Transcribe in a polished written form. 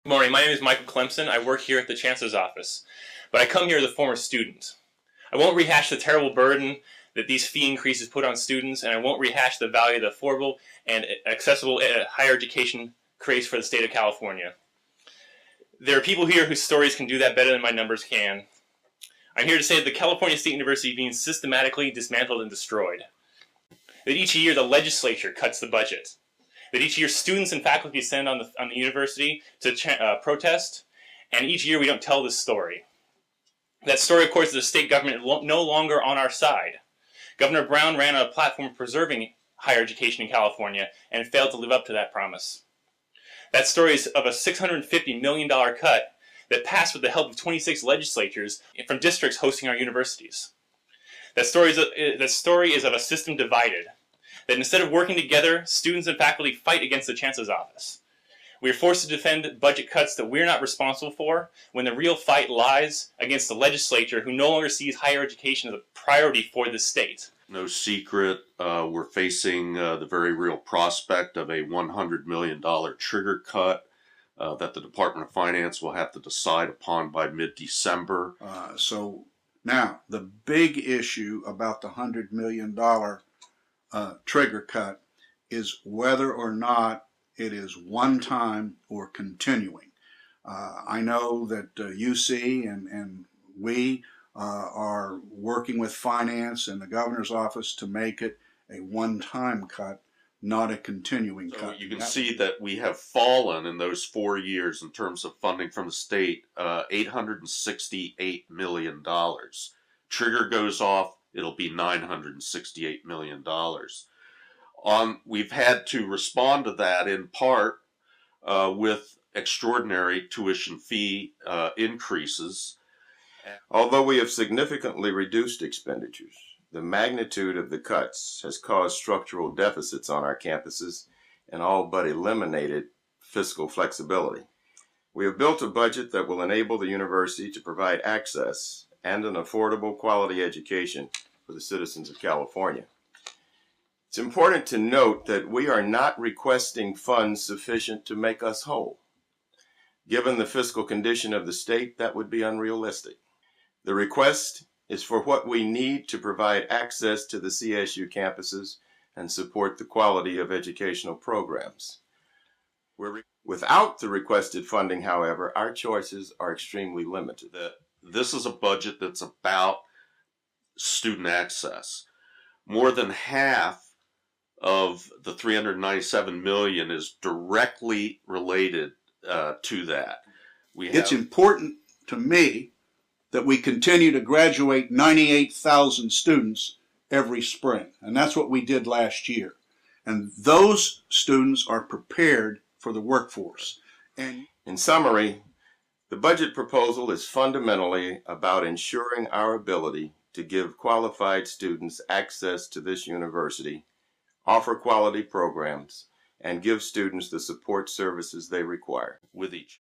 Good morning, my name is Michael Clemson. I work here at the Chancellor's office, but I come here as a former student. I won't rehash the terrible burden that these fee increases put on students, and I won't rehash the value that affordable and accessible higher education creates for the state of California. There are people here whose stories can do that better than my numbers can. I'm here to say that the California State University is being systematically dismantled and destroyed. That each year the legislature cuts the budget. That each year students and faculty descend on the university to protest, and each year we don't tell this story. That story, of course, is the state government no longer on our side. Governor Brown ran on a platform preserving higher education in California and failed to live up to that promise. That story is of a $650 million cut that passed with the help of 26 legislatures from districts hosting our universities. That story is of a system divided. That instead of working together, students and faculty fight against the Chancellor's office. We are forced to defend budget cuts that we're not responsible for, when the real fight lies against the legislature, who no longer sees higher education as a priority for the state. No secret, we're facing the very real prospect of a $100 million trigger cut that the Department of Finance will have to decide upon by mid-December. So now, the big issue about the $100 million trigger cut is whether or not it is one time or continuing. I know that UC and we are working with finance and the governor's office to make it a one-time cut, not a continuing cut. You can see that we have fallen in those 4 years in terms of funding from the state, $868 million. Trigger goes off, it'll be $968 million. We've had to respond to that in part with extraordinary tuition fee increases. Although we have significantly reduced expenditures, the magnitude of the cuts has caused structural deficits on our campuses and all but eliminated fiscal flexibility. We have built a budget that will enable the university to provide access and an affordable quality education for the citizens of California. It's important to note that we are not requesting funds sufficient to make us whole. Given the fiscal condition of the state, that would be unrealistic. The request is for what we need to provide access to the CSU campuses and support the quality of educational programs. Without the requested funding, however, our choices are extremely limited. This is a budget that's about student access. More than half of the $397 million is directly related to that. It's important to me that we continue to graduate 98,000 students every spring, and that's what we did last year. And those students are prepared for the workforce. And in summary, the budget proposal is fundamentally about ensuring our ability to give qualified students access to this university, offer quality programs, and give students the support services they require. With each